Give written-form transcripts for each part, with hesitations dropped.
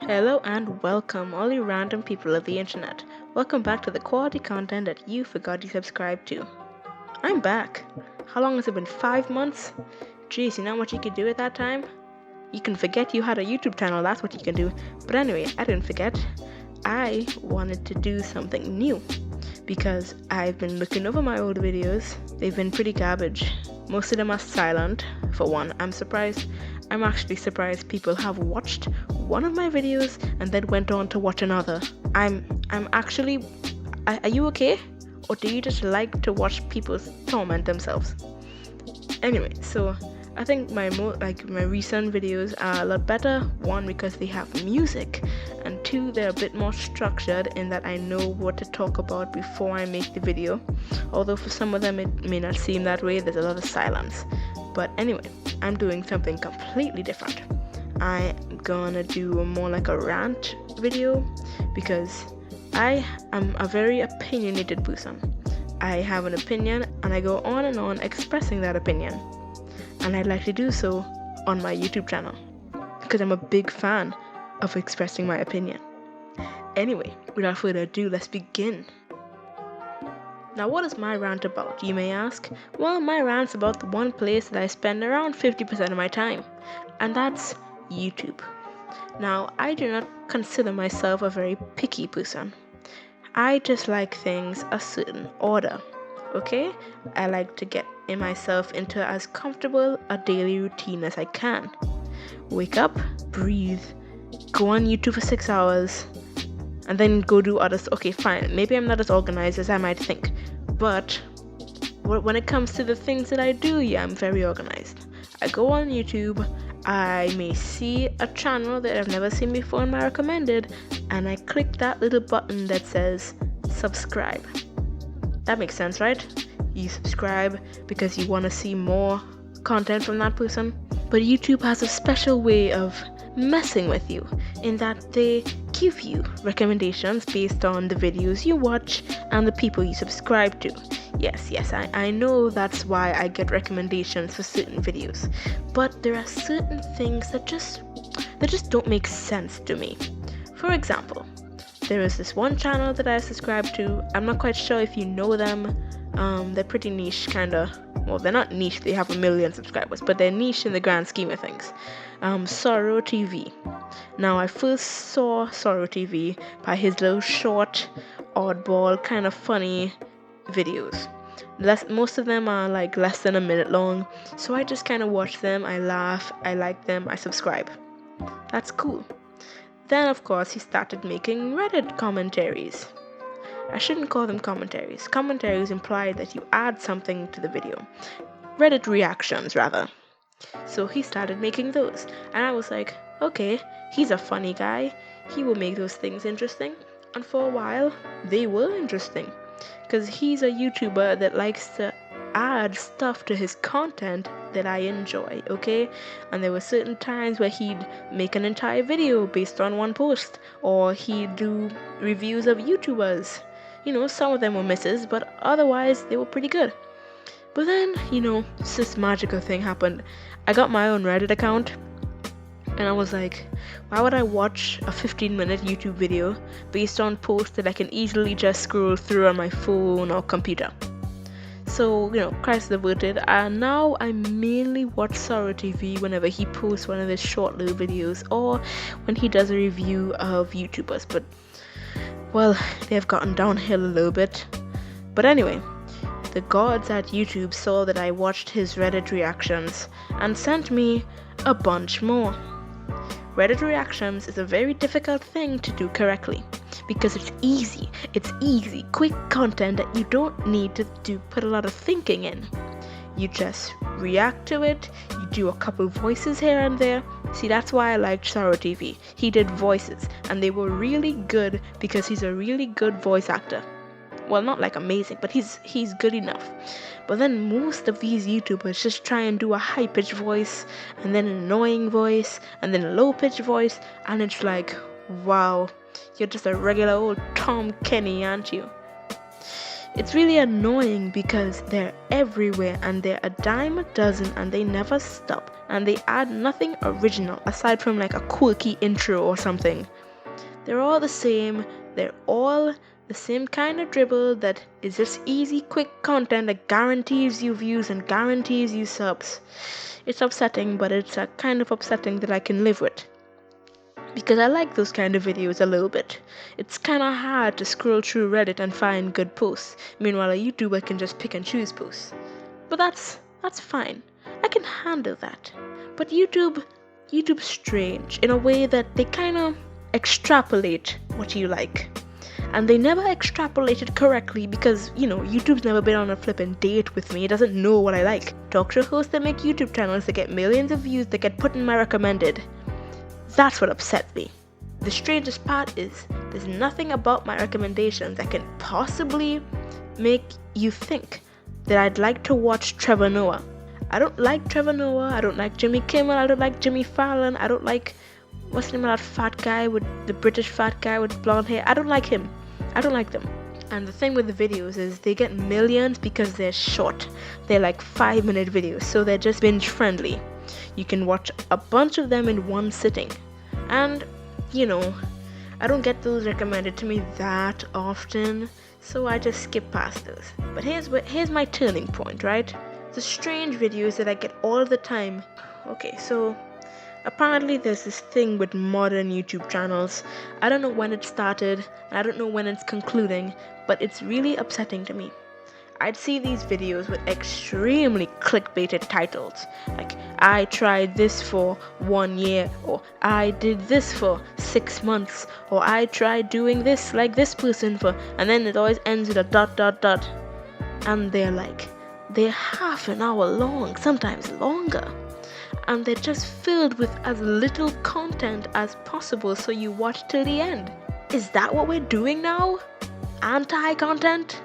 Hello and welcome, all you random people of the internet. Welcome back to the quality content that you forgot you subscribed to. I'm back. How long has it been? 5 months? Jeez, you know how much you could do at that time? You can forget you had a YouTube channel, that's what you can do. But anyway, I didn't forget. I wanted to do something new because I've been looking over my old videos. They've been pretty garbage. Most of them are silent, for one. I'm actually surprised people have watched one of my videos and then went on to watch another. I'm actually are you okay? Or do you just like to watch people torment themselves? Anyway, so I think my recent videos are a lot better. One, because they have music, and two, they're a bit more structured in that I know what to talk about before I make the video. Although for some of them it may not seem that way, there's a lot of silence. But anyway, I'm doing something completely different. I'm gonna do more like a rant video because I am a very opinionated person. I have an opinion and I go on and on expressing that opinion. And I'd like to do so on my YouTube channel because I'm a big fan of expressing my opinion. Anyway, without further ado, let's begin. Now, what is my rant about, you may ask? Well, my rant's about the one place that I spend around 50% of my time, and that's YouTube. Now, I do not consider myself a very picky person. I just like things a certain order, okay? I like to get myself into as comfortable a daily routine as I can. Wake up, breathe, go on YouTube for 6 hours, and then go do others. Okay, fine. Maybe I'm not as organized as I might think, but when it comes to the things that I do, yeah, I'm very organized. I go on YouTube, I may see a channel that I've never seen before in my recommended, and I click that little button that says subscribe. That makes sense, right? You subscribe because you want to see more content from that person. But YouTube has a special way of messing with you in that they give you recommendations based on the videos you watch and the people you subscribe to. Yes, I know that's why I get recommendations for certain videos. But there are certain things that just don't make sense to me. For example, there is this one channel that I subscribe to. I'm not quite sure if you know them. They're pretty niche, kinda. Well, they're not niche, they have 1 million subscribers, but they're niche in the grand scheme of things. Sorrow TV. Now, I first saw Sorrow TV by his little short, oddball, kind of funny videos. Most of them are like less than a minute long, so I just kind of watch them, I laugh, I like them, I subscribe. That's cool. Then, of course, he started making Reddit commentaries. I shouldn't call them commentaries. Commentaries imply that you add something to the video. Reddit reactions, rather. So he started making those, and I was like, okay, he's a funny guy. He will make those things interesting. And for a while, they were interesting. Because he's a YouTuber that likes to add stuff to his content that I enjoy, okay? And there were certain times where he'd make an entire video based on one post, or he'd do reviews of YouTubers. Some of them were misses, but otherwise they were pretty good. But then, this magical thing happened. I got my own Reddit account, and I was like, why would I watch a 15-minute YouTube video based on posts that I can easily just scroll through on my phone or computer? So, Christ averted, and now I mainly watch Sorrow TV whenever he posts one of his short little videos or when he does a review of YouTubers. But, well, they've gotten downhill a little bit. But anyway, the gods at YouTube saw that I watched his Reddit reactions and sent me a bunch more. Reddit reactions is a very difficult thing to do correctly because it's easy, quick content that you don't need to put a lot of thinking in. You just react to it, you do a couple voices here and there. See, that's why I liked Sorrow TV. He did voices, and they were really good because he's a really good voice actor. Well, not like amazing, but he's good enough. But then most of these YouTubers just try and do a high-pitched voice, and then an annoying voice, and then a low-pitched voice, and it's like, wow, you're just a regular old Tom Kenny, aren't you? It's really annoying because they're everywhere and they're a dime a dozen and they never stop and they add nothing original aside from like a quirky intro or something. They're all the same, they're all the same kind of dribble that is just easy, quick content that guarantees you views and guarantees you subs. It's upsetting, but it's a kind of upsetting that I can live with. Because I like those kind of videos a little bit. It's kinda hard to scroll through Reddit and find good posts. Meanwhile, a YouTuber can just pick and choose posts. But that's fine. I can handle that. But YouTube's strange in a way that they kinda extrapolate what you like. And they never extrapolate it correctly because, YouTube's never been on a flippin' date with me. It doesn't know what I like. Talk show hosts that make YouTube channels that get millions of views that get put in my recommended. That's what upset me. The strangest part is there's nothing about my recommendations that can possibly make you think that I'd like to watch Trevor Noah. I don't like Trevor Noah, I don't like Jimmy Kimmel, I don't like Jimmy Fallon, I don't like, what's the name of that fat guy with the British fat guy with blonde hair? I don't like him. I don't like them. And the thing with the videos is they get millions because they're short. They're like 5-minute videos, so they're just binge friendly. You can watch a bunch of them in one sitting. And, I don't get those recommended to me that often, so I just skip past those. But here's my turning point, right? The strange videos that I get all the time. Okay, so apparently there's this thing with modern YouTube channels. I don't know when it started, I don't know when it's concluding, but it's really upsetting to me. I'd see these videos with extremely clickbaited titles, like I tried this for 1 year, or I did this for 6 months, or I tried doing this like this person for, and then it always ends with a ... And they're half an hour long, sometimes longer. And they're just filled with as little content as possible so you watch till the end. Is that what we're doing now? Anti-content?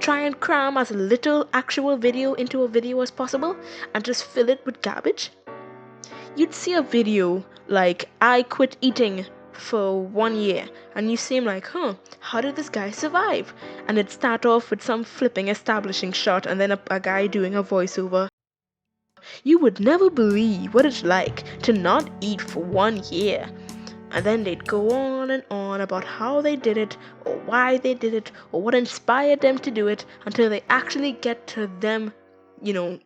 Try and cram as little actual video into a video as possible and just fill it with garbage? You'd see a video like I quit eating for 1 year and you seem like, how did this guy survive? And it'd start off with some flipping establishing shot and then a guy doing a voiceover. You would never believe what it's like to not eat for 1 year. And then they'd go on and on about how they did it, or why they did it, or what inspired them to do it, until they actually get to them,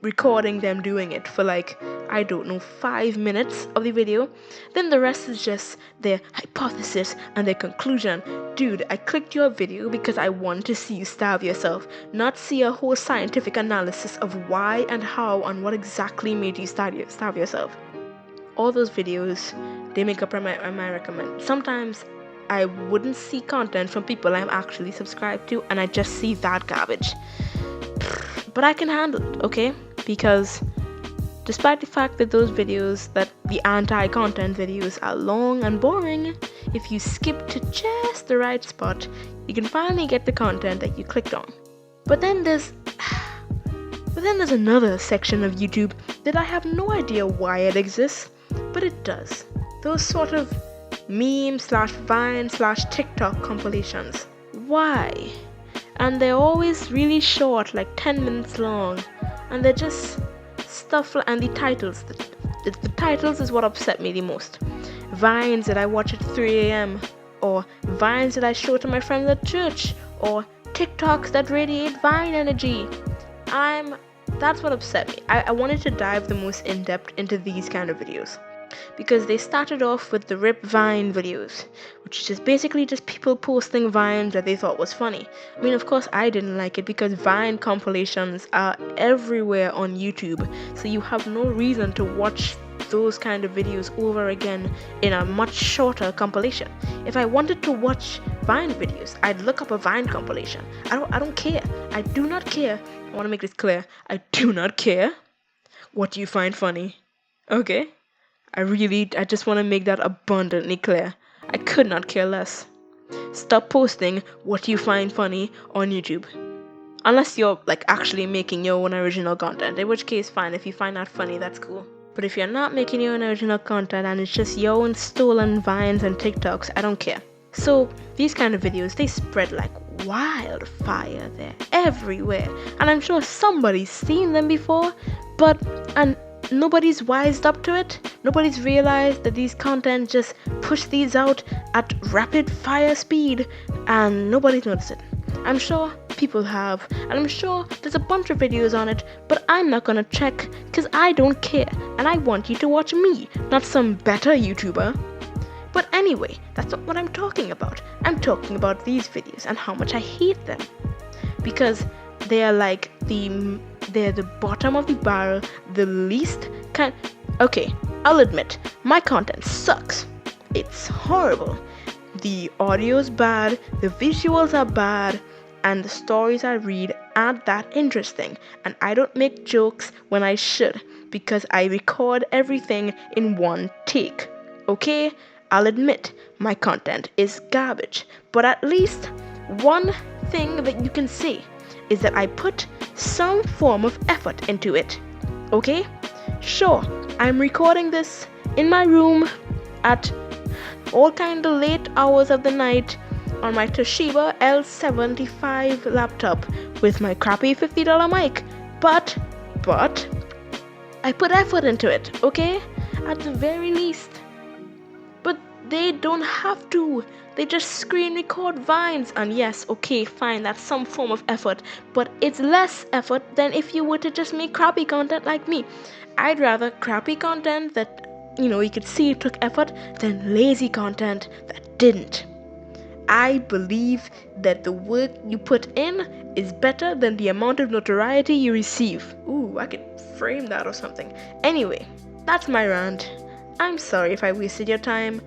recording them doing it for 5 minutes of the video. Then the rest is just their hypothesis and their conclusion. Dude, I clicked your video because I wanted to see you starve yourself, not see a whole scientific analysis of why and how and what exactly made you starve yourself. All those videos, they make up my recommend. Sometimes I wouldn't see content from people I'm actually subscribed to, and I just see that garbage. But I can handle it, okay? Because despite the fact that those videos, that the anti-content videos are long and boring, if you skip to just the right spot, you can finally get the content that you clicked on. But then there's another section of YouTube that I have no idea why it exists, but it does. Those sort of meme/Vine/TikTok compilations. Why? And they're always really short, like 10 minutes long, and they're just stuff, and the titles. The titles is what upset me the most. Vines that I watch at 3 a.m. or Vines that I show to my friends at church, or TikToks that radiate Vine energy. That's what upset me. I wanted to dive the most in-depth into these kind of videos, because they started off with the Rip Vine videos, which is just basically just people posting Vines that they thought was funny. I mean, of course, I didn't like it because Vine compilations are everywhere on YouTube, so you have no reason to watch those kind of videos over again in a much shorter compilation. If I wanted to watch Vine videos, I'd look up a Vine compilation. I don't care. I do not care. I want to make this clear. I do not care what you find funny. Okay? I just want to make that abundantly clear. I could not care less. Stop posting what you find funny on YouTube. Unless you're actually making your own original content, in which case fine, if you find that funny, that's cool. But if you're not making your own original content and it's just your own stolen Vines and TikToks, I don't care. So these kind of videos, they spread like wildfire. They're everywhere. And I'm sure somebody's seen them before, and nobody's wised up to it. Nobody's realized that these content just push these out at rapid fire speed, and nobody's noticed it. I'm sure people have, and I'm sure there's a bunch of videos on it, but I'm not gonna check because I don't care, and I want you to watch me, not some better YouTuber. But anyway, that's not what I'm talking about. I'm talking about these videos and how much I hate them, because they are like they're the bottom of the barrel, the least kind. Okay, I'll admit, my content sucks. It's horrible. The audio's bad, the visuals are bad, and the stories I read aren't that interesting. And I don't make jokes when I should, because I record everything in one take. Okay, I'll admit my content is garbage, but at least one thing that you can say is that I put some form of effort into it. Okay? Sure, I'm recording this in my room at all kind of late hours of the night on my Toshiba L75 laptop with my crappy $50 mic. But I put effort into it, okay? At the very least. But they don't have to. They just screen record vines, and yes, okay, fine, that's some form of effort, but it's less effort than if you were to just make crappy content like me. I'd rather crappy content that, you could see it took effort than lazy content that didn't. I believe that the work you put in is better than the amount of notoriety you receive. Ooh, I could frame that or something. Anyway, that's my rant. I'm sorry if I wasted your time.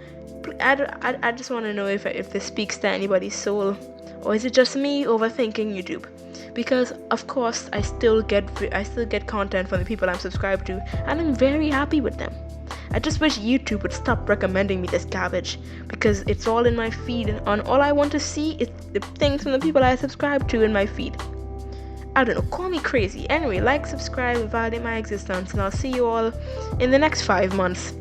I just want to know if this speaks to anybody's soul, or is it just me overthinking YouTube? Because of course I still get content from the people I'm subscribed to, and I'm very happy with them. I just wish YouTube would stop recommending me this garbage, because it's all in my feed, and all I want to see is the things from the people I subscribe to in my feed. I don't know, call me crazy. Anyway, like, subscribe, and validate my existence, and I'll see you all in the next 5 months.